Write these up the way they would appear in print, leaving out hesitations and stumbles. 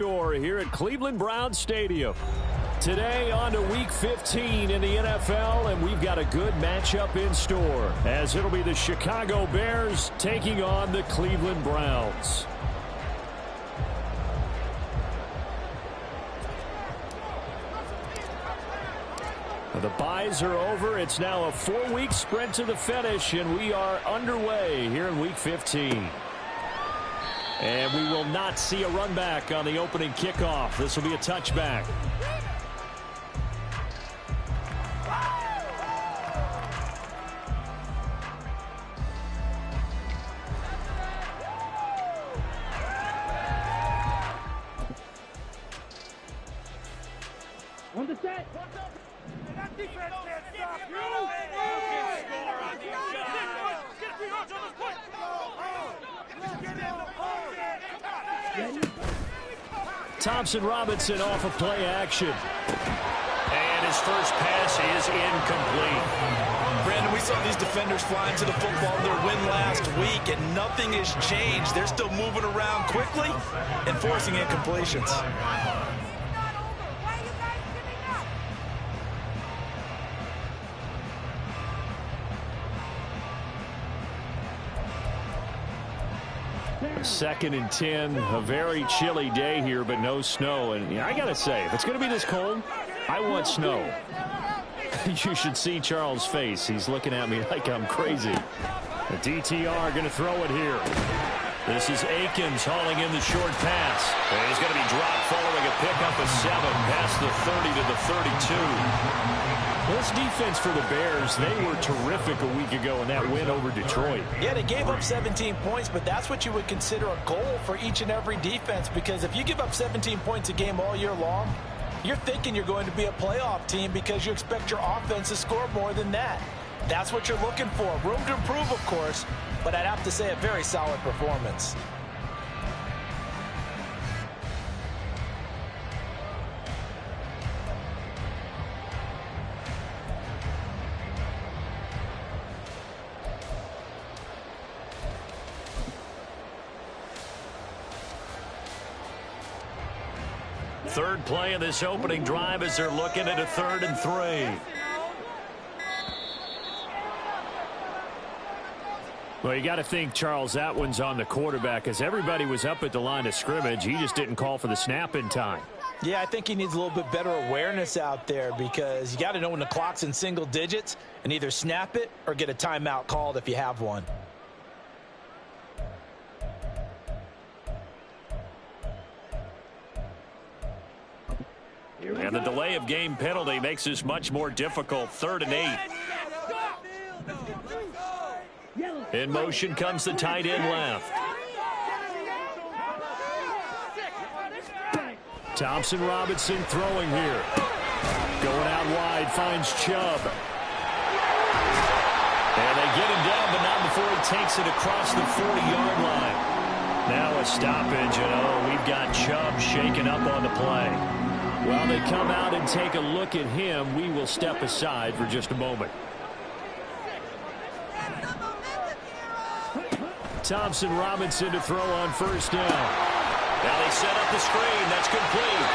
Here at Cleveland Browns Stadium. Today on to Week 15 in the NFL, and we've got a good matchup in store, as it'll be the Chicago Bears taking on the Cleveland Browns. The byes are over. It's now a 4-week sprint to the finish, and we are underway here in Week 15. And we will not see a run back on the opening kickoff. This will be a touchback. On the set. That defense can't stop you. Thompson Robinson off of play action. And his first pass is incomplete. Brandon, we saw these defenders fly into the football in their win last week, and nothing has changed. They're still moving around quickly and forcing incompletions. Second and 10, a very chilly day here, but no snow. And I got to say, if it's going to be this cold, I want snow. You should see Charles' face. He's looking at me like I'm crazy. The DTR going to throw it here. This is Akins hauling in the short pass. And he's going to be dropped following a pickup of 7 past the 30 to the 32. This defense for the Bears, they were terrific a week ago in that win over Detroit. Yeah, they gave up 17 points, but that's what you would consider a goal for each and every defense, because if you give up 17 points a game all year long, you're thinking you're going to be a playoff team because you expect your offense to score more than that. That's what you're looking for. Room to improve, of course, but I'd have to say a very solid performance. Third play of this opening drive as they're looking at a 3rd and 3. Well, you got to think, Charles, that one's on the quarterback, as everybody was up at the line of scrimmage. He just didn't call for the snap in time. Yeah, I think he needs a little bit better awareness out there, because you got to know when the clock's in single digits and either snap it or get a timeout called if you have one. And the delay of game penalty makes this much more difficult. 3rd and 8. In motion comes the tight end left. Thompson Robinson throwing here. Going out wide, finds Chubb. And they get him down, but not before he takes it across the 40-yard line. Now a stoppage, and we've got Chubb shaken up on the play. While they come out and take a look at him, we will step aside for just a moment. Thompson Robinson to throw on first down. Now they set up the screen. That's complete.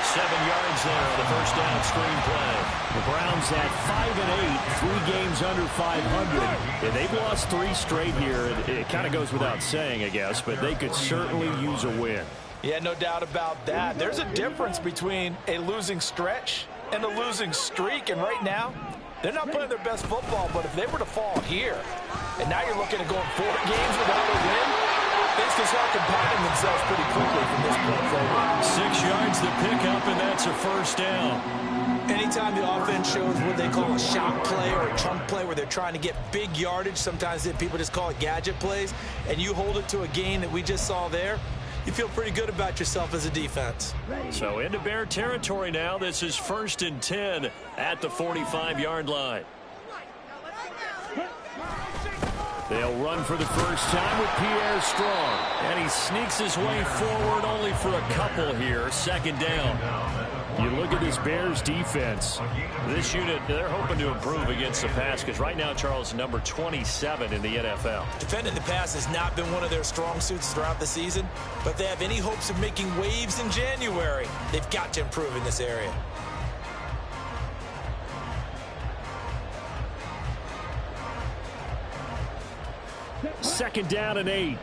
7 yards there on the first down screen play. The Browns at 5-8, 3 games under 500. And they've lost 3 straight here. It kind of goes without saying, I guess, but they could certainly use a win. Yeah, no doubt about that. There's a difference between a losing stretch and a losing streak, and right now, they're not playing their best football, but if they were to fall here, and now you're looking at going 4 games without a win, things can start compounding themselves pretty quickly from this point forward. 6 yards to pick up, and that's a first down. Anytime the offense shows what they call a shock play or a chunk play where they're trying to get big yardage, sometimes people just call it gadget plays, and you hold it to a gain that we just saw there, you feel pretty good about yourself as a defense. So into Bear territory now. This is 1st and 10 at the 45-yard line. They'll run for the first time with Pierre Strong. And he sneaks his way forward only for a couple here. Second down. You look at this Bears defense. This unit, they're hoping to improve against the pass because right now, Charles, number 27 in the NFL. Defending the pass has not been one of their strong suits throughout the season, but they have any hopes of making waves in January. They've got to improve in this area. Second down and 8.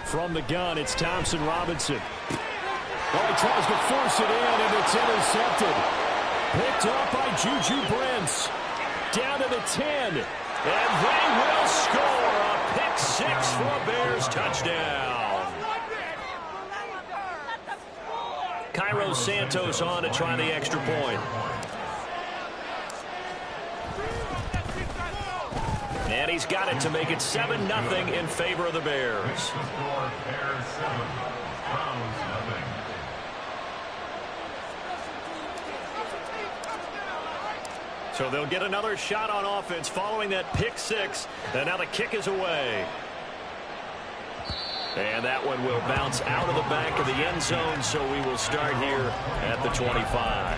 From the gun, it's Thompson Robinson. Oh, he tries to force it in, and it's intercepted. Picked up by Juju Brents. Down to the 10. And they will score a pick 6 for a Bears touchdown. Cairo Santos on to try the extra point. And he's got it to make it 7-0 in favor of the Bears. So they'll get another shot on offense following that pick 6. And now the kick is away. And that one will bounce out of the back of the end zone, so we will start here at the 25.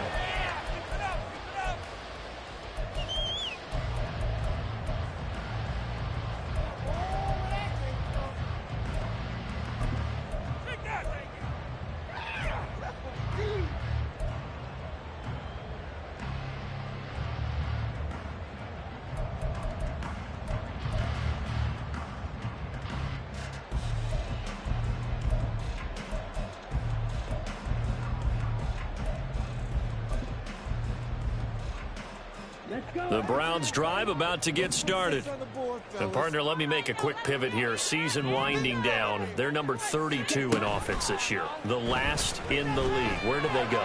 The Browns drive about to get started. And partner, let me make a quick pivot here. Season winding down. They're number 32 in offense this year. The last in the league. Where did they go?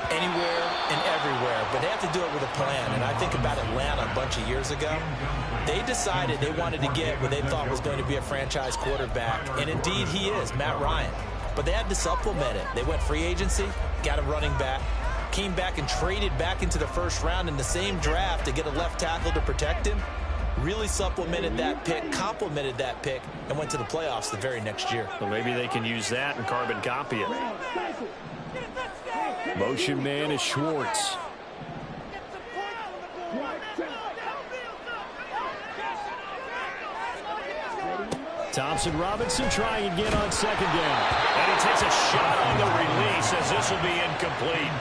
Anywhere and everywhere, but they have to do it with a plan. And I think about Atlanta a bunch of years ago. They decided they wanted to get what they thought was going to be a franchise quarterback, and indeed he is, Matt Ryan. But they had to supplement it. They went free agency, got a running back, came back and traded back into the first round in the same draft to get a left tackle to protect him. Really supplemented that pick, complemented that pick, and went to the playoffs the very next year. Well, maybe they can use that and carbon copy it. Motion man is Schwartz. Thompson Robinson trying again on second down. And he takes a shot on the release as this will be incomplete.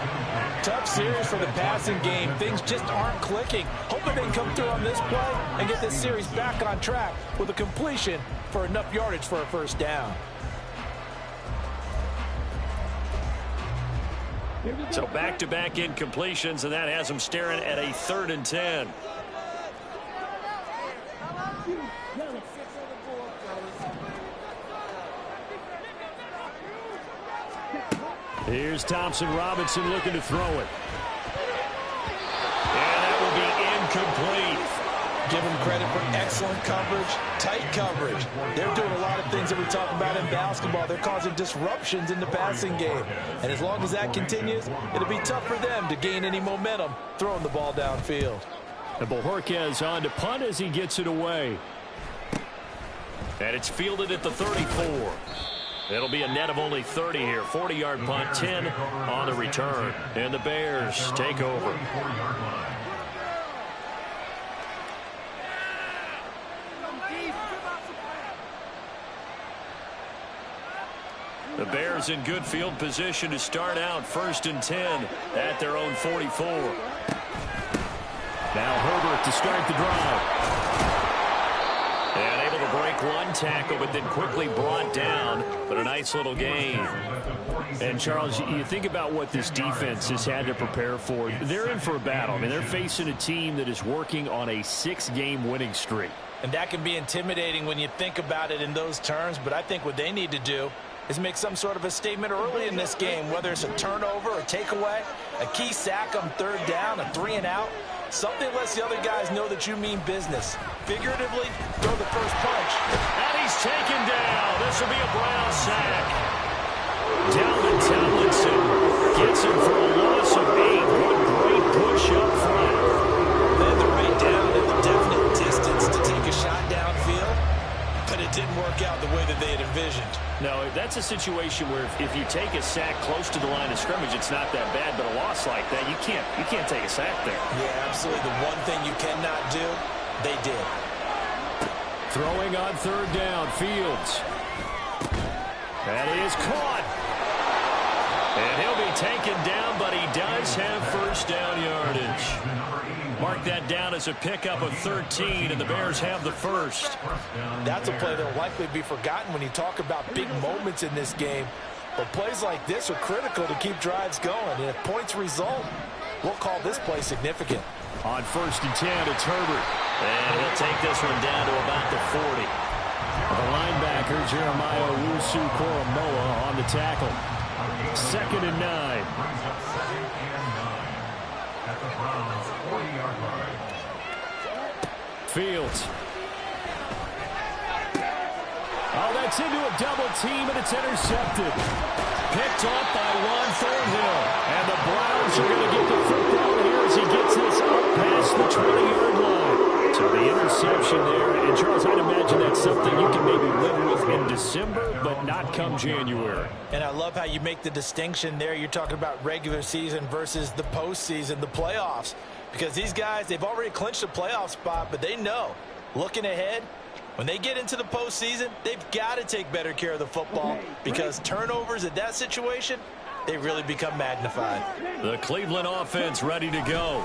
Tough series for the passing game. Things just aren't clicking. Hoping they can come through on this play and get this series back on track with a completion for enough yardage for a first down. So back-to-back incompletions, and that has them staring at a 3rd and 10. Here's Thompson Robinson looking to throw it. And that will be incomplete. Give them credit for excellent coverage, tight coverage. They're doing a lot of things that we talk about in basketball. They're causing disruptions in the passing game. And as long as that continues, it'll be tough for them to gain any momentum throwing the ball downfield. And Bojorquez on to punt as he gets it away. And it's fielded at the 34. It'll be a net of only 30 here. 40-yard punt, 10 on the return. And the Bears take over. The Bears in good field position to start out 1st and 10 at their own 44. Now Herbert to start the drive. And able to break one tackle, but then quickly brought down. But a nice little gain. And, Charles, you think about what this defense has had to prepare for. They're in for a battle. I mean, they're facing a team that is working on a 6-game winning streak. And that can be intimidating when you think about it in those terms. But I think what they need to do is make some sort of a statement early in this game, whether it's a turnover, a takeaway, a key sack on 3rd down, a 3-and-out. Something lets the other guys know that you mean business. Figuratively, throw the first punch. And he's taken down. This will be a Brown sack. Dalvin Tomlinson gets him for a loss of 8. What a great push up front. They had the right down at the definite distance to take a shot downfield, but it didn't work out the way that they had envisioned. No, that's a situation where if you take a sack close to the line of scrimmage, it's not that bad, but a loss like that, you can't take a sack there. Yeah, absolutely. The one thing you cannot do, they did. Throwing on third down, Fields. That is caught. And he'll be taken down, but he does have first down yardage. Mark that down as a pickup of 13, and the Bears have the first. That's a play that will likely be forgotten when you talk about big moments in this game. But plays like this are critical to keep drives going. And if points result, we'll call this play significant. On first and 10, it's Herbert. And he'll take this one down to about the 40. The linebacker, Jeremiah Owusu-Koramoah, on the tackle. Second and 9. Fields. Oh, that's into a double team, and it's intercepted. Picked off by Juan Thornhill. And the Browns are going to get the football here as he gets this up past the 20-yard line. So the interception there. And, Charles, I'd imagine that's something you can maybe live with in December, but not come January. And I love how you make the distinction there. You're talking about regular season versus the postseason, the playoffs. Because these guys, they've already clinched a playoff spot, but they know, looking ahead, when they get into the postseason, they've got to take better care of the football because turnovers in that situation, they really become magnified. The Cleveland offense ready to go.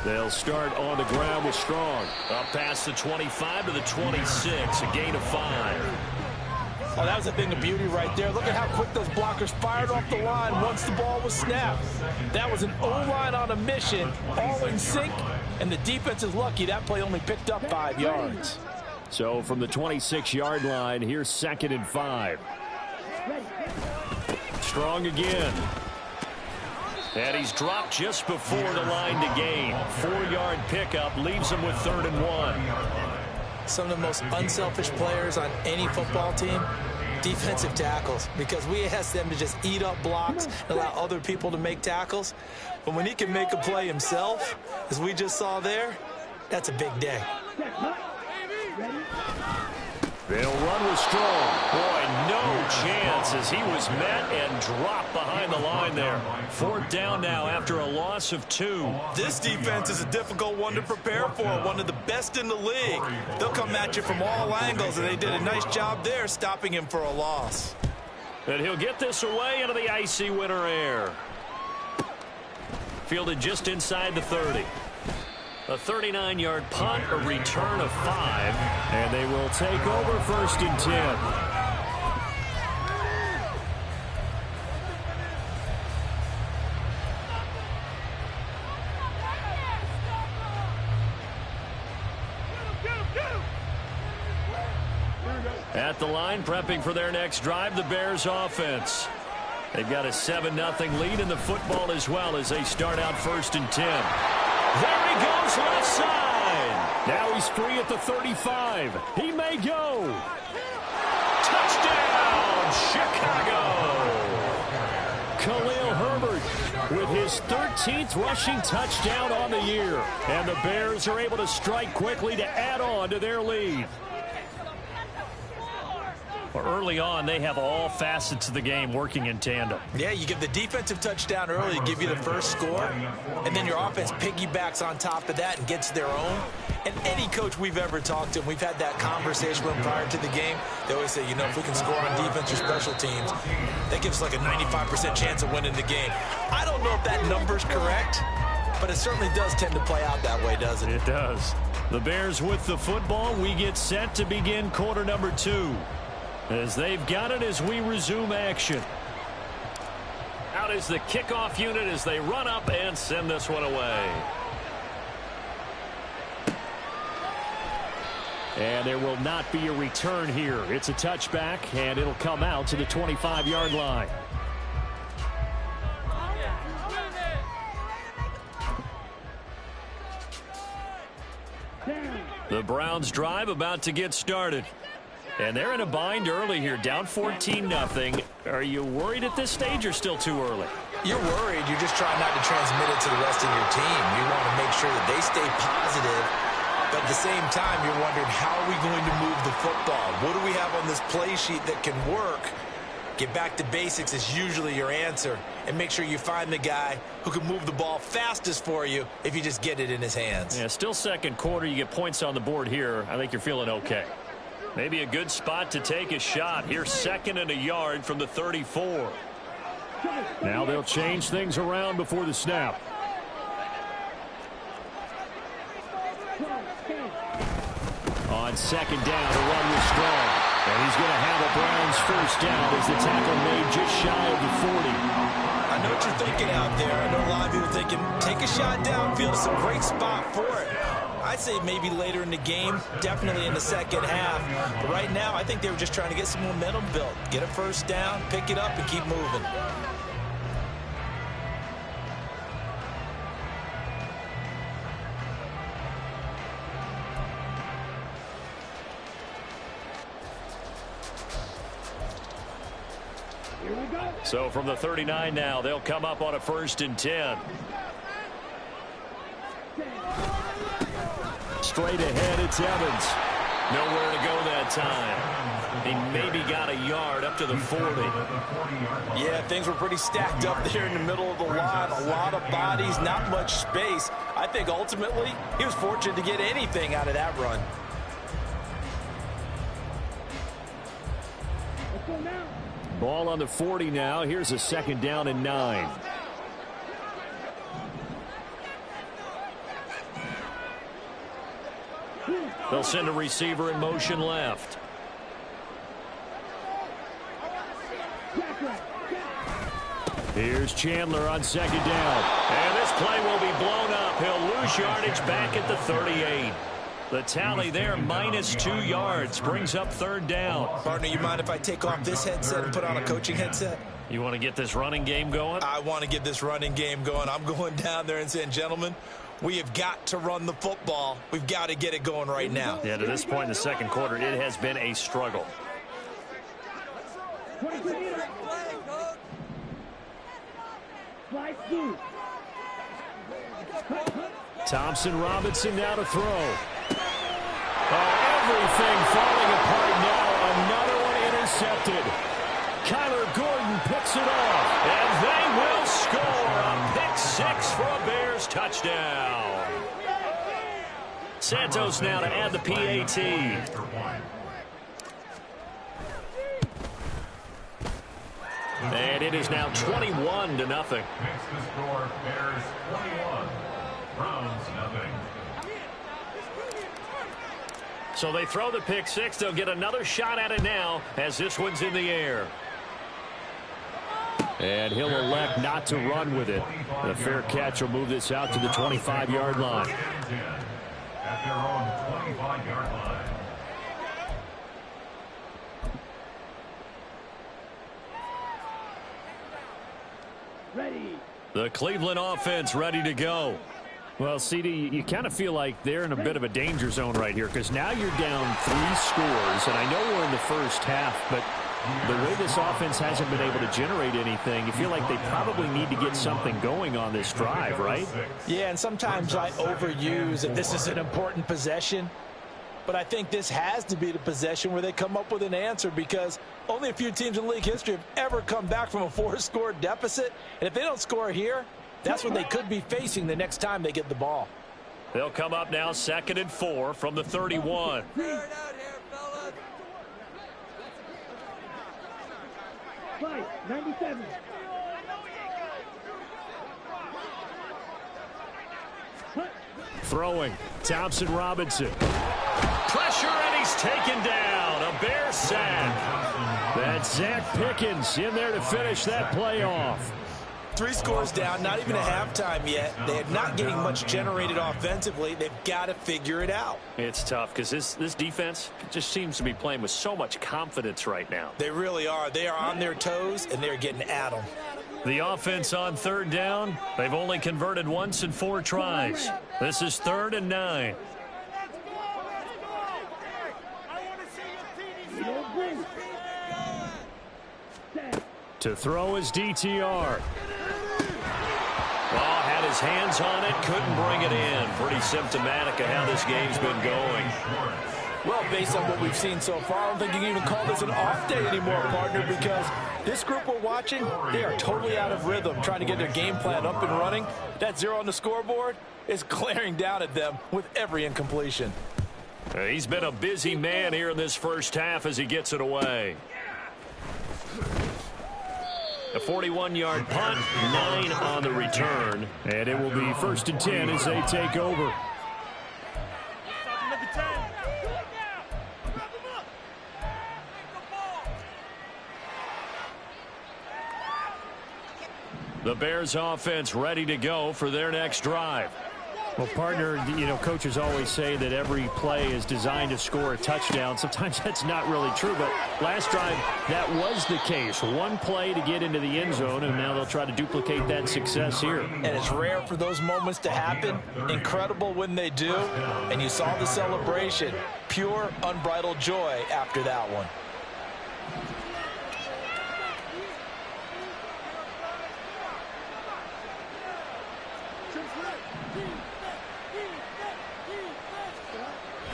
They'll start on the ground with Strong. Up past the 25 to the 26, a gain of 5. Oh, that was a thing of beauty right there. Look at how quick those blockers fired off the line once the ball was snapped. That was an O-line on a mission, all in sync, and the defense is lucky that play only picked up 5 yards. So from the 26-yard line, here's second and 5. Strong again. And he's dropped just before the line to gain. 4-yard pickup leaves him with 3rd and 1. Some of the most unselfish players on any football team, defensive tackles, because we ask them to just eat up blocks and allow other people to make tackles. But when he can make a play himself, as we just saw there, that's a big day. They'll run with Strong. Boy, no chance as he was met and dropped behind the line there. 4th down now after a loss of 2. This defense is a difficult one to prepare for, one of the best in the league. They'll come at you from all angles, and they did a nice job there stopping him for a loss. And he'll get this away into the icy winter air. Fielded just inside the 30. A 39-yard punt, a return of 5. And they will take over first and 10. At the line, prepping for their next drive, the Bears offense. They've got a 7-0 lead in the football as well as they start out first and 10. There he goes, left side. Now he's free at the 35. He may go. Touchdown, Chicago. Khalil Herbert with his 13th rushing touchdown on the year. And the Bears are able to strike quickly to add on to their lead. Early on, they have all facets of the game working in tandem. Yeah, you give the defensive touchdown early to give you the first score, and then your offense piggybacks on top of that and gets their own. And any coach we've ever talked to, and we've had that conversation with them prior to the game, they always say, you know, if we can score on defense or special teams, that gives us like a 95% chance of winning the game. I don't know if that number's correct, but it certainly does tend to play out that way, doesn't it? It does. The Bears with the football. We get set to begin quarter number 2. As they've got it as we resume action. Out is the kickoff unit as they run up and send this one away. And there will not be a return here. It's a touchback, and it'll come out to the 25-yard line. The Browns drive about to get started. And they're in a bind early here, down 14-0. Are you worried at this stage or still too early? You're worried. You're just trying not to transmit it to the rest of your team. You want to make sure that they stay positive. But at the same time, you're wondering, how are we going to move the football? What do we have on this play sheet that can work? Get back to basics is usually your answer. And make sure you find the guy who can move the ball fastest for you if you just get it in his hands. Yeah, still second quarter. You get points on the board here. I think you're feeling okay. Maybe a good spot to take a shot. Here's 2nd and a yard from the 34. Now they'll change things around before the snap. On 2nd down, the run was strong. And he's going to have a Browns first down as the tackle made just shy of the 40. I know what you're thinking out there. I know a lot of people are thinking, take a shot downfield. It's a great spot for it. I'd say maybe later in the game, definitely in the second half. But right now, I think they were just trying to get some momentum built. Get a first down, pick it up, and keep moving. So from the 39 now, they'll come up on a 1st and 10. Straight ahead, it's Evans. Nowhere to go that time. He maybe got a yard up to the 40. Yeah, things were pretty stacked up there in the middle of the line. A lot of bodies, not much space. I think ultimately he was fortunate to get anything out of that run. Ball on the 40 now. Here's a 2nd down and 9. They'll send a receiver in motion left. Here's Chandler on 2nd down. And this play will be blown up. He'll lose yardage back at the 38. The tally there, -2 yards, brings up 3rd down. Partner, you mind if I take off this headset and put on a coaching headset? You want to get this running game going? I want to get this running game going. I'm going down there and saying, gentlemen, we have got to run the football. We've got to get it going right now. Yeah, to this point in the second quarter, it has been a struggle. Thompson Robinson now to throw. Everything falling apart now. Another one intercepted. Kyler Gordon picks it off. And they will score a pick-6 for a Bears touchdown. Santos now to add the PAT. And it is now 21-0. Makes the score Bears 21, Browns 0. So they throw the pick-6. They'll get another shot at it now as this one's in the air. And he'll elect not to run with it. The fair catch will move this out to the 25-yard line. At their own 25-yard line. The Cleveland offense ready to go. Well, CD, you kind of feel like they're in a bit of a danger zone right here because now you're down 3 scores, and I know we're in the first half, but the way this offense hasn't been able to generate anything, you feel like they probably need to get something going on this drive, right? Yeah, and sometimes I overuse that this is an important possession. But I think this has to be the possession where they come up with an answer because only a few teams in league history have ever come back from a 4-score deficit. And if they don't score here, that's what they could be facing the next time they get the ball. They'll come up now 2nd and 4 from the 31. Fight, 97. Throwing, Thompson Robinson. Pressure, and he's taken down. A Bear sack. That's Zach Pickens in there to finish that play off. 3 scores down, not even a halftime yet. They're not getting much generated offensively. They've got to figure it out. It's tough because this defense just seems to be playing with so much confidence right now. They really are. They are on their toes, and they're getting at them. The offense on 3rd down, they've only converted once in 4 tries. This is 3rd and 9. To throw his DTR. Well, had his hands on it, couldn't bring it in. Pretty symptomatic of how this game's been going. Well, based on what we've seen so far, I don't think you can even call this an off day anymore, partner, because this group we're watching, they are totally out of rhythm, trying to get their game plan up and running. That 0 on the scoreboard is glaring down at them with every incompletion. He's been a busy man here in this first half as he gets it away. A 41-yard punt, 9 on the return. And it will be 1st and 10 as they take over. The Bears offense ready to go for their next drive. Well, partner, you know, coaches always say that every play is designed to score a touchdown. Sometimes that's not really true, but last drive, that was the case. One play to get into the end zone, and now they'll try to duplicate that success here. And it's rare for those moments to happen. Incredible when they do. And you saw the celebration. Pure, unbridled joy after that one.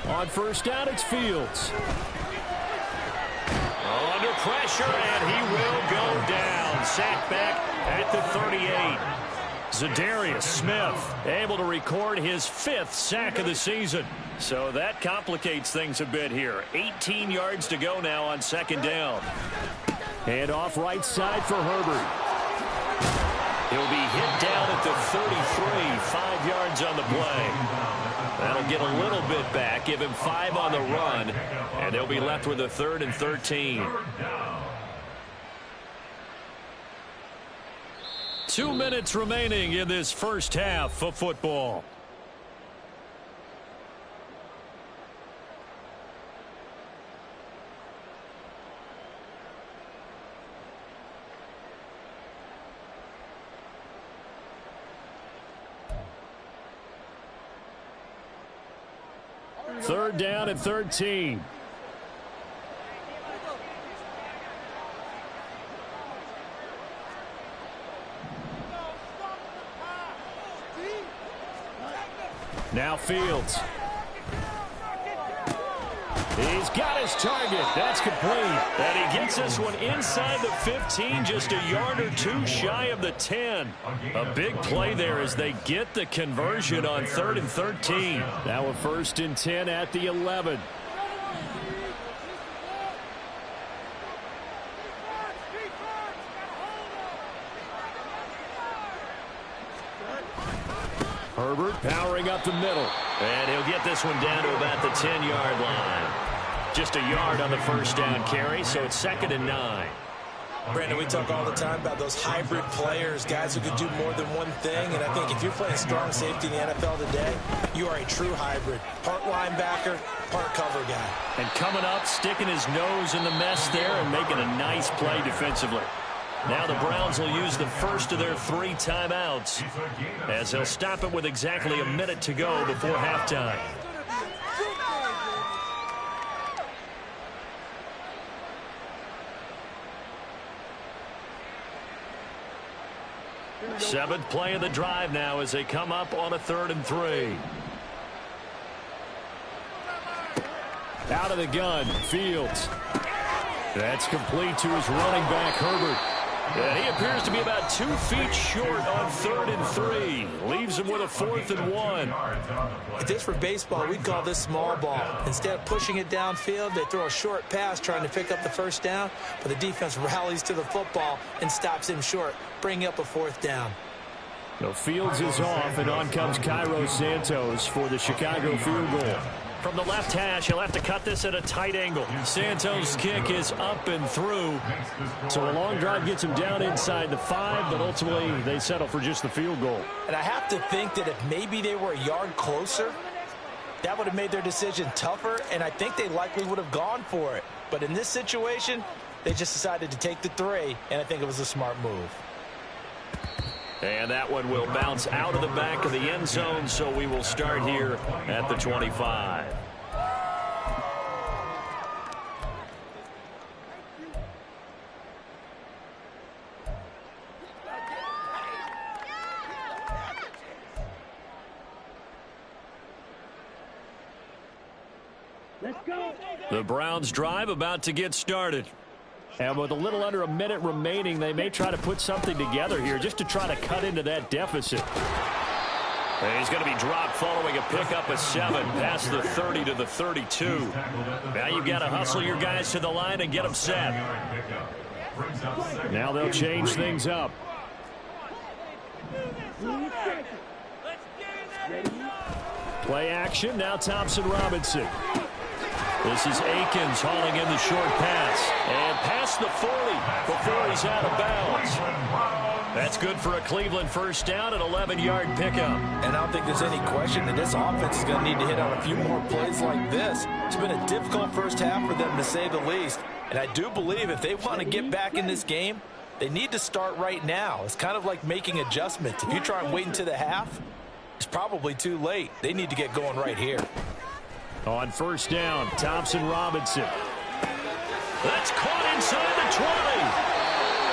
On first down, it's Fields. Under pressure, and he will go down. Sacked back at the 38. Za'Darius Smith able to record his 5th sack of the season. So that complicates things a bit here. 18 yards to go now on 2nd down. And off right side for Herbert. He'll be hit down at the 33, 5 yards on the play. That'll get a little bit back, give him 5 on the run, and they'll be left with a 3rd and 13. 2 minutes remaining in this first half of football. Third down at 13. Now Fields. He's got his target. That's complete. And he gets this one inside the 15, just a yard or 2 shy of the 10. A big play there as they get the conversion on 3rd and 13. Now a 1st and 10 at the 11. Herbert powering up the middle. And he'll get this one down to about the 10-yard line. Just a yard on the first down carry, so it's 2nd and 9. Brandon, we talk all the time about those hybrid players, guys who can do more than one thing. And I think if you're playing strong safety in the NFL today, you are a true hybrid. Part linebacker, part cover guy. And coming up, sticking his nose in the mess there and making a nice play defensively. Now the Browns will use the first of their 3 timeouts as they'll stop it with exactly a minute to go before halftime. Seventh play of the drive now as they come up on a 3rd and 3. Out of the gun, Fields. That's complete to his running back, Herbert. And he appears to be about 2 feet short on 3rd and 3. Leaves him with a 4th and 1. If this were baseball, we'd call this small ball. Instead of pushing it downfield, they throw a short pass trying to pick up the 1st down, but the defense rallies to the football and stops him short, bringing up a 4th down. So Fields is off, and on comes Cairo Santos for the Chicago field goal. From the left hash, he'll have to cut this at a tight angle. Santos' kick is up and through. So a long drive gets him down inside the 5, but ultimately they settle for just the field goal. And I have to think that if maybe they were a yard closer, that would have made their decision tougher, and I think they likely would have gone for it. But in this situation, they just decided to take the 3, and I think it was a smart move. And that one will bounce out of the back of the end zone, so we will start here at the 25. The Browns drive about to get started. And with a little under a minute remaining, they may try to put something together here just to try to cut into that deficit. And he's going to be dropped following a pickup of 7 past the 30 to the 32. Now you've got to hustle your guys to the line and get them set. Now they'll change things up. Play action. Now Thompson Robinson. This is Akins hauling in the short pass. And past the 40 before he's out of bounds. That's good for a Cleveland first down, an 11-yard pickup. And I don't think there's any question that this offense is going to need to hit on a few more plays like this. It's been a difficult first half for them, to say the least. And I do believe if they want to get back in this game, they need to start right now. It's kind of like making adjustments. If you try and wait until the half, it's probably too late. They need to get going right here. On first down, Thompson Robinson. That's caught inside the 20.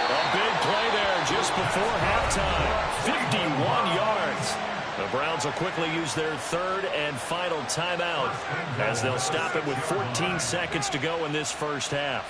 A big play there just before halftime. 51 yards. The Browns will quickly use their third and final timeout as they'll stop it with 14 seconds to go in this first half.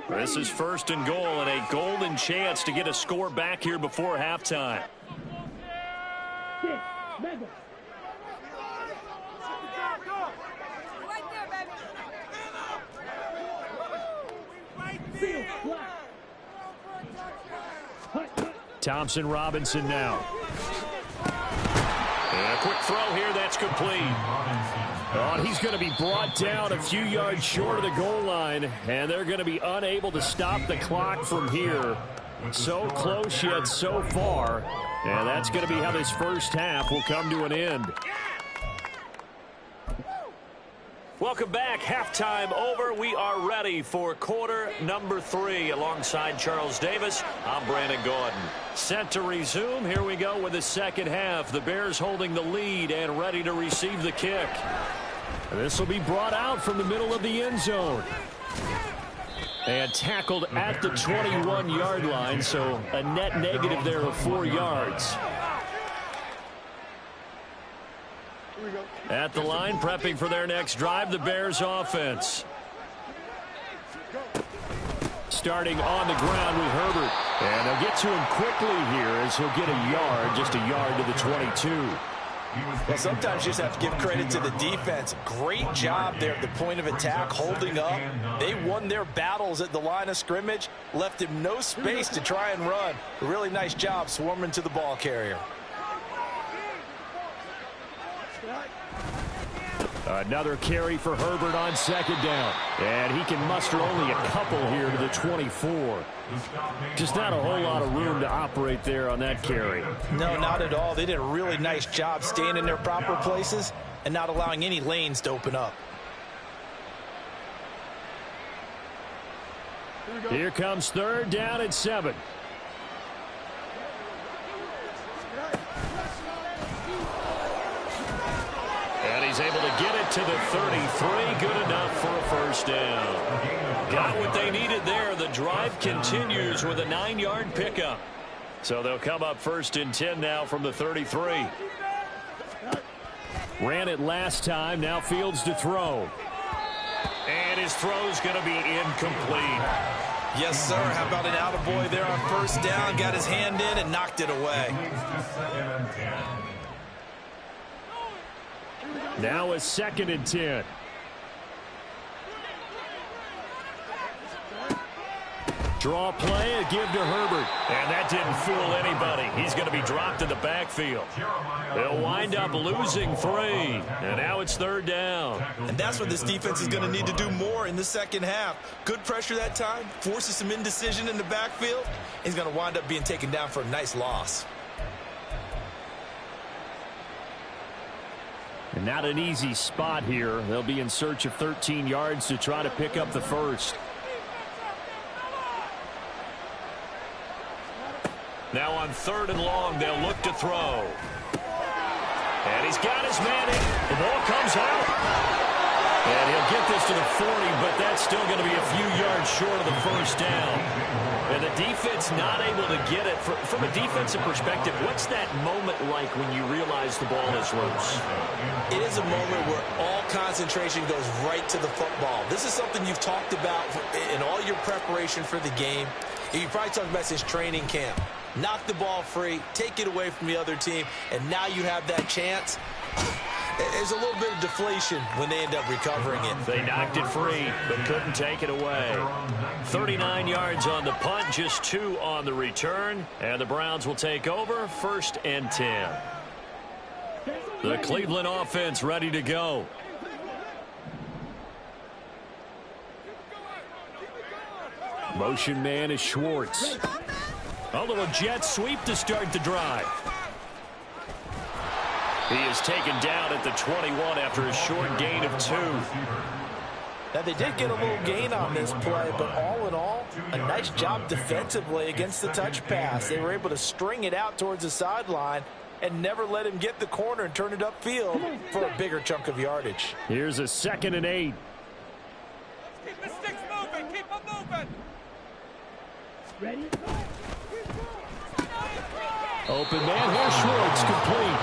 This is first and goal and a golden chance to get a score back here before halftime. Thompson Robinson now. And a quick throw here that's complete. Oh, and he's going to be brought down a few yards short of the goal line, and they're going to be unable to stop the clock from here. So close yet so far, and that's going to be how this first half will come to an end. Welcome back. Halftime over. We are ready for quarter number 3. Alongside Charles Davis, I'm Brandon Gaudin. Set to resume. Here we go with the second half. The Bears holding the lead and ready to receive the kick. And this will be brought out from the middle of the end zone. And tackled at the 21-yard line, so a net negative there of 4 yards. At the line, prepping for their next drive, the Bears offense. Starting on the ground with Herbert. And they'll get to him quickly here as he'll get a yard, just a yard to the 22. Well, sometimes you just have to give credit to the defense. Great job there at the point of attack, holding up. They won their battles at the line of scrimmage, left him no space to try and run. A really nice job swarming to the ball carrier. Another carry for Herbert on second down. And he can muster only a couple here to the 24. Just not a whole lot of room to operate there on that carry. No, not at all. They did a really nice job staying in their proper places and not allowing any lanes to open up. Here comes third down and 7. And he's able to get it to the 33. Good enough for a first down. Got what they needed there. The drive continues with a 9-yard pickup. So they'll come up first and 10 now from the 33. Ran it last time. Now Fields to throw. And his throw's going to be incomplete. Yes, sir. How about an attaboy there on first down? Got his hand in and knocked it away. Now a second and 10. Draw play and give to Herbert. And that didn't fool anybody. He's going to be dropped in the backfield. They'll wind up losing 3. And now it's third down. And that's what this defense is going to need to do more in the second half. Good pressure that time. Forces some indecision in the backfield. He's going to wind up being taken down for a nice loss. And not an easy spot here. They'll be in search of 13 yards to try to pick up the first. Now on third and long, they'll look to throw. And he's got his man in. The ball comes out. get this to the 40, but that's still going to be a few yards short of the first down. And the defense not able to get it. From a defensive perspective, what's that moment like when you realize the ball is loose? It is a moment where all concentration goes right to the football. This is something you've talked about in all your preparation for the game. You probably talked about since training camp. Knock the ball free, take it away from the other team, and now you have that chance. There's a little bit of deflation when they end up recovering it. They knocked it free, but couldn't take it away. 39 yards on the punt, just 2 on the return. And the Browns will take over, 1st and 10. The Cleveland offense ready to go. Motion man is Schwartz. A little jet sweep to start the drive. He is taken down at the 21 after a short gain of 2. Now, they did get a little gain on this play, but all in all, a nice job defensively against the touch pass. They were able to string it out towards the sideline and never let him get the corner and turn it upfield for a bigger chunk of yardage. Here's a 2nd and 8. Keep the sticks moving. Keep them moving. Ready? Open man. Here's Schwartz, complete.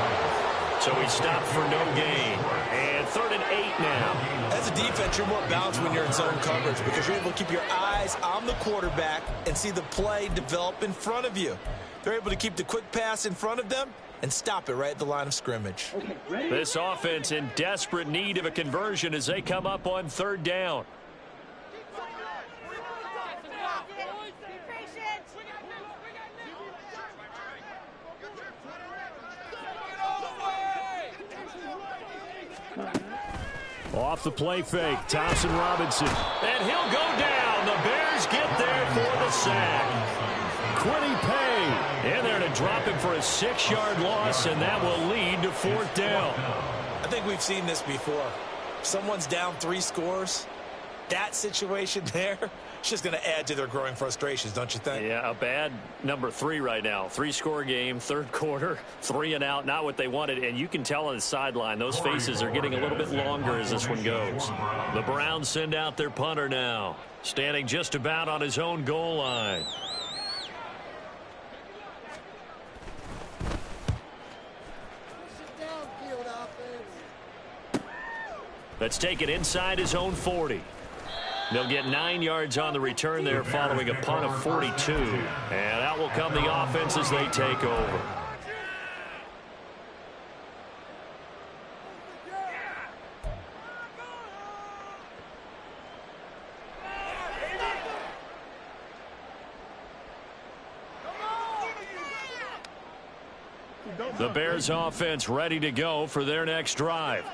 So he stopped for no gain. And 3rd and 8 now. As a defense, you're more balanced when you're in zone coverage because you're able to keep your eyes on the quarterback and see the play develop in front of you. They're able to keep the quick pass in front of them and stop it right at the line of scrimmage. Okay, this offense in desperate need of a conversion as they come up on 3rd down. Off the play fake, Thompson Robinson. And he'll go down. The Bears get there for the sack. Quiddy Pay in there to drop him for a 6-yard loss, and that will lead to 4th down. I think we've seen this before. Someone's down 3 scores. That situation there, it's just going to add to their growing frustrations, don't you think? Yeah, a bad number 3 right now. 3-score game, 3rd quarter, 3 and out, not what they wanted. And you can tell on the sideline, those faces are getting a little bit longer as this one goes. The Browns send out their punter now, standing just about on his own goal line. Let's take it inside his own 40. They'll get 9 yards on the return there following a punt of 42. And out will come the offense as they take over. The Bears offense ready to go for their next drive.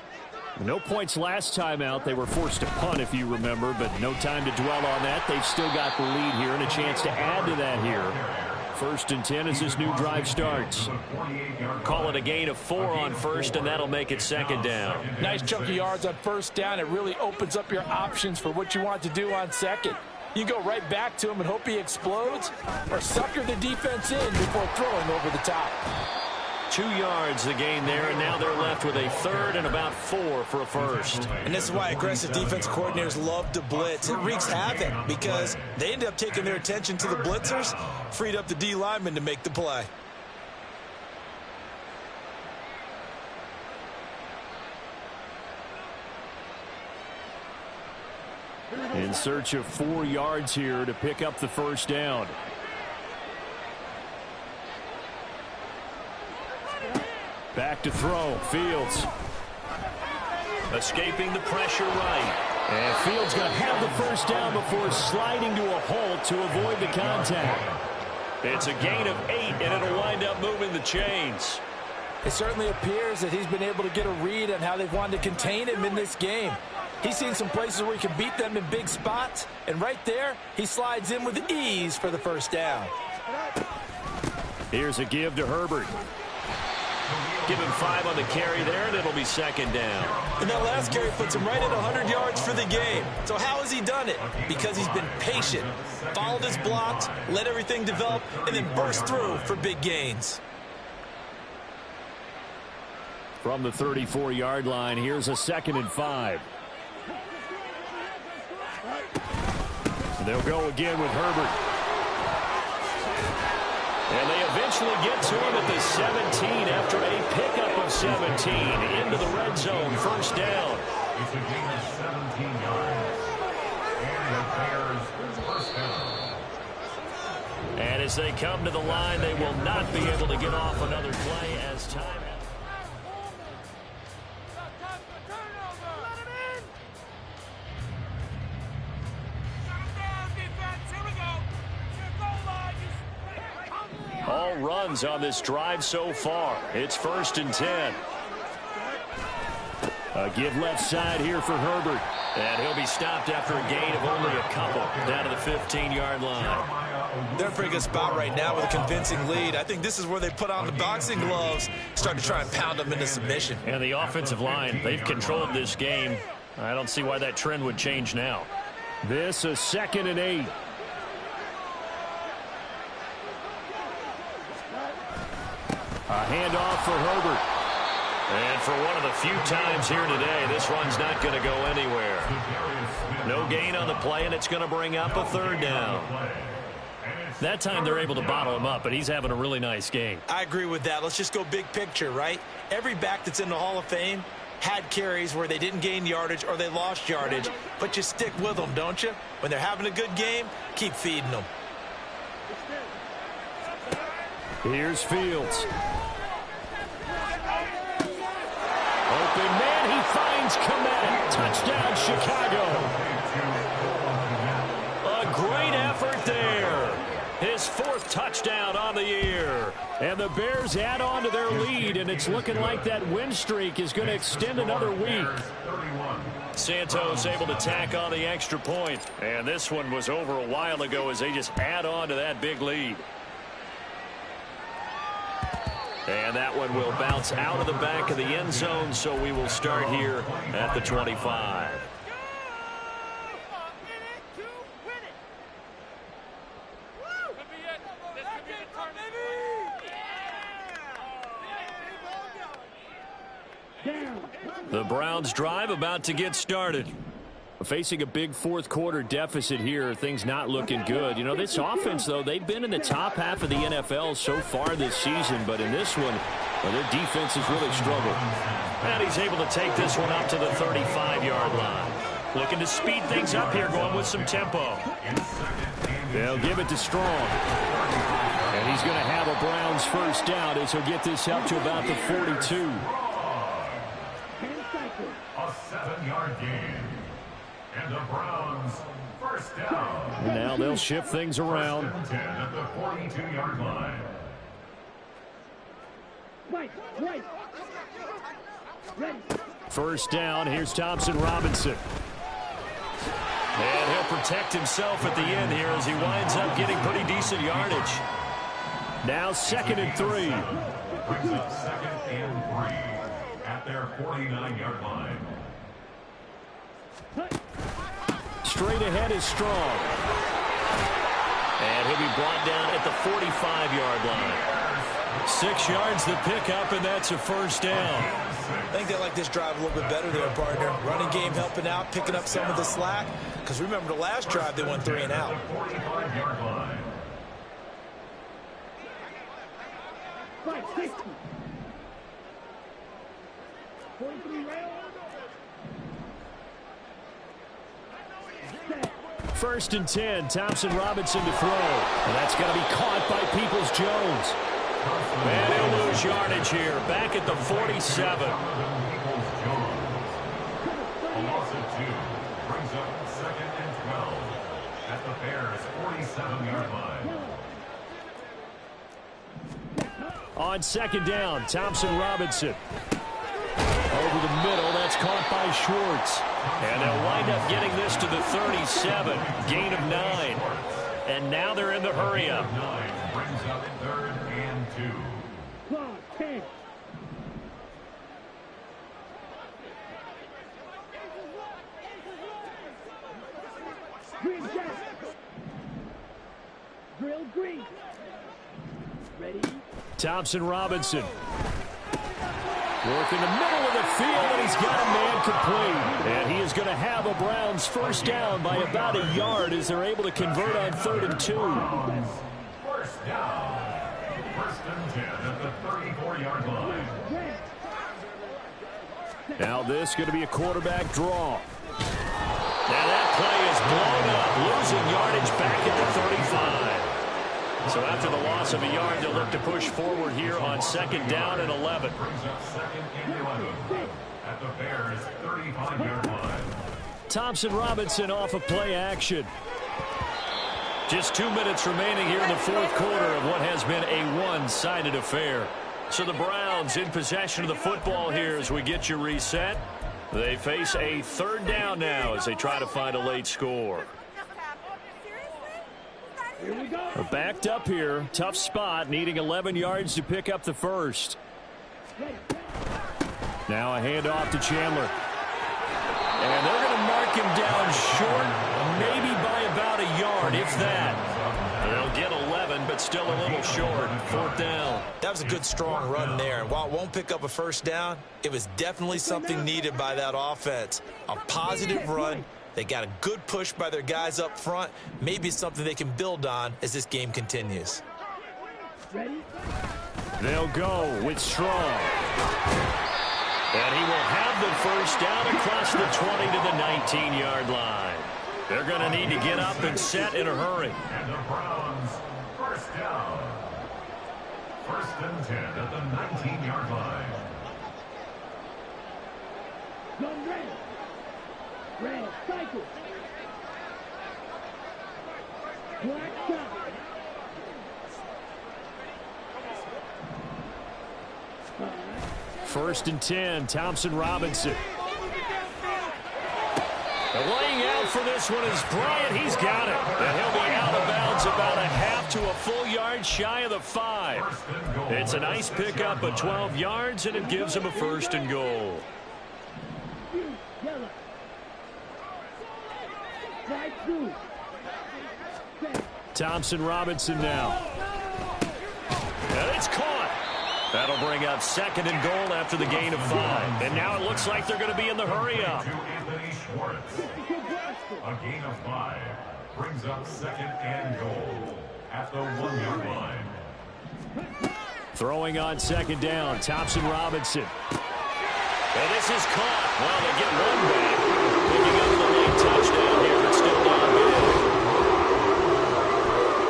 No points last time out. They were forced to punt, if you remember, but no time to dwell on that. They've still got the lead here and a chance to add to that here. 1st and 10 as this new drive starts. Call it a gain of 4 on 1st, and that'll make it 2nd down. Nice chunk of yards on 1st down. It really opens up your options for what you want to do on 2nd. You go right back to him and hope he explodes, or sucker the defense in before throwing over the top. 2 yards the gain there, and now they're left with a 3rd and about 4 for a 1st. And this is why aggressive defense coordinators love to blitz. It wreaks havoc because they end up taking their attention to the blitzers, freed up the D lineman to make the play. In search of 4 yards here to pick up the 1st down. Back to throw. Fields. Escaping the pressure right. And Fields going to have the 1st down before sliding to a halt to avoid the contact. It's a gain of 8, and it'll wind up moving the chains. It certainly appears that he's been able to get a read on how they've wanted to contain him in this game. He's seen some places where he can beat them in big spots, and right there, he slides in with ease for the 1st down. Here's a give to Herbert. Give him 5 on the carry there, and it'll be 2nd down. And that last carry puts him right at 100 yards for the game. So how has he done it? Because he's been patient, followed his blocks, let everything develop, and then burst through for big gains. From the 34-yard line, here's a 2nd and 5. They'll go again with Herbert. And they eventually get to him at the 17 after a pickup of 17 into the red zone. First down. It's a gain of 17 yards. And the Bears first down. And as they come to the line, they will not be able to get off another play as time. All runs on this drive so far. It's 1st and 10. A give left side here for Herbert. And he'll be stopped after a gain of only a couple down to the 15-yard line. They're in a pretty good spot right now with a convincing lead. I think this is where they put on the boxing gloves, start to try and pound them into submission. And the offensive line, they've controlled this game. I don't see why that trend would change now. This is 2nd and 8. A handoff for Herbert. And for one of the few times here today, this one's not going to go anywhere. No gain on the play, and it's going to bring up a 3rd down. That time they're able to bottle him up, but he's having a really nice game. I agree with that. Let's just go big picture, right? Every back that's in the Hall of Fame had carries where they didn't gain yardage or they lost yardage, but you stick with them, don't you? When they're having a good game, keep feeding them. Here's Fields. Open man, he finds Kmet. Touchdown, Chicago. A great effort there. His 4th touchdown on the year. And the Bears add on to their lead, and it's looking like that win streak is going to extend another week. Santos able to tack on the extra point. And this one was over a while ago as they just add on to that big lead. And that one will bounce out of the back of the end zone, so we will start here at the 25. The Browns drive about to get started. Facing a big 4th quarter deficit here, things not looking good. You know, this offense, though, they've been in the top half of the NFL so far this season, but in this one, well, their defense has really struggled. And he's able to take this one up to the 35-yard line. Looking to speed things up here, going with some tempo. They'll give it to Strong. And he's going to have a Browns first down as he'll get this up to about the 42. A 7-yard gain. And the Browns first down. And now they'll shift things around. 10 at the 42-yard line. First down, here's Thompson Robinson. And he'll protect himself at the end here as he winds up getting pretty decent yardage. Now 2nd and 3. Brings up 2nd and 3 at their 49-yard line. Straight ahead is Strong. And he'll be brought down at the 45-yard line. 6 yards to pick up, and that's a first down. I think they like this drive a little bit better there, partner. Running game helping out, picking up some of the slack. Because remember the last drive, they went 3 and out. 45-yard line. First and 10, Thompson Robinson to throw. And that's going to be caught by Peoples-Jones. And he'll lose yardage here, back at the 47. A loss of 2 brings up 2nd and 12 at the Bears' 47-yard line. On 2nd down, Thompson Robinson. Over the middle, that's caught by Schwartz. And they'll wind up getting this to the 37, gain of 9. And now they're in the hurry-up. 9 brings up 3rd and 2. Drill green. Ready? Thompson Robinson. Work in the middle of the field, and he's got a man complete. And he is going to have a Browns first down by about a yard as they're able to convert on 3rd and 2. First down. First and 10 at the 34-yard line. Now this going to be a quarterback draw. Now that play is blown up, losing yardage back at the 35. So after the loss of a yard, they'll look to push forward here on 2nd down and 11. Brings up 2nd and 11 at the Bears' 35-yard line. Thompson Robinson off of play action. Just 2 minutes remaining here in the 4th quarter of what has been a one-sided affair. So the Browns in possession of the football here as we get you reset. They face a 3rd down now as they try to find a late score. They're backed up here. Tough spot, needing 11 yards to pick up the first. Now a handoff to Chandler. And they're going to mark him down short, maybe by about a yard, if that. They'll get 11, but still a little short. 4th down. That was a good, strong run there. And while it won't pick up a first down, it was definitely something needed by that offense. A positive run. They got a good push by their guys up front. Maybe it's something they can build on as this game continues. They'll go with Strong. And he will have the first down across the 20 to the 19-yard line. They're going to need to get up and set in a hurry. And the Browns, first down. 1st and 10 at the 19-yard line. Red, cycle. Black shot. First and 10, Thompson Robinson. Laying out for this one is Bryant. He's got it. And he'll be out of bounds about a half to a full yard shy of the 5. It's a nice pickup of 12 yards, and it gives him a 1st and goal. Thompson Robinson now. And it's caught. That'll bring up 2nd and goal after the gain of 5. And now it looks like they're going to be in the hurry up. To Anthony Schwartz. A gain of 5 brings up 2nd and goal at the 1-yard line. Throwing on 2nd down, Thompson Robinson. And this is caught. Well, they get one back. Picking up the late touchdown here, but still not big.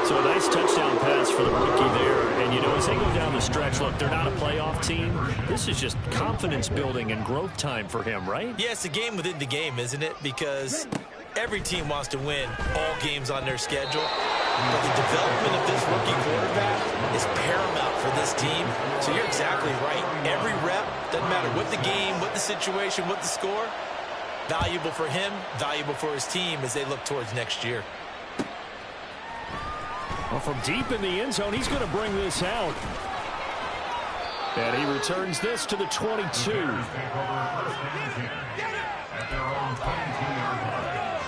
So a nice touchdown pass for the rookie there. And, you know, as they go down the stretch, look, they're not a playoff team. This is just confidence building and growth time for him, right? Yeah, it's a game within the game, isn't it? Because every team wants to win all games on their schedule. But the development of this rookie quarterback is paramount for this team. So you're exactly right. Every rep, doesn't matter what the game, what the situation, what the score, valuable for him, valuable for his team as they look towards next year. Well, from deep in the end zone, he's going to bring this out. And he returns this to the 22. Take over 1st and 10 at their own 22-yard line.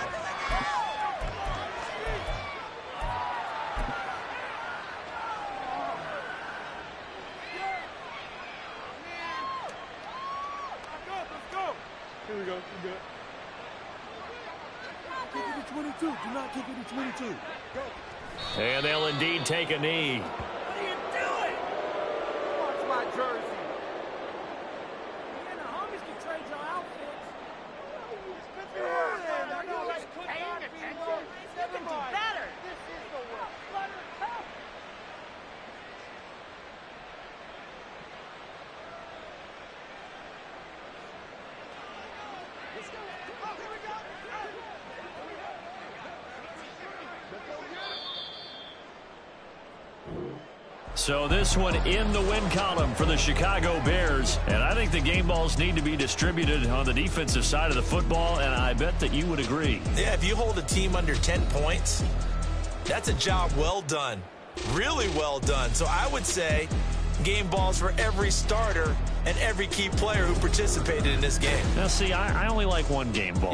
Let's go. Here we go. You good. Kick it to 22. Do not kick it to 22. Go. And they'll indeed take a knee. What are you doing? Watch my jersey. Man, the homies can trade your outfits. I know, like, paying attention. Never mind. Better. This is the way. Let her help. Let's go. Oh, here we go. So this one in the win column for the Chicago Bears. And I think the game balls need to be distributed on the defensive side of the football, and I bet that you would agree. Yeah, if you hold a team under 10 points, that's a job well done. Really well done. So I would say game balls for every starter and every key player who participated in this game. Now, see, I only like one game ball.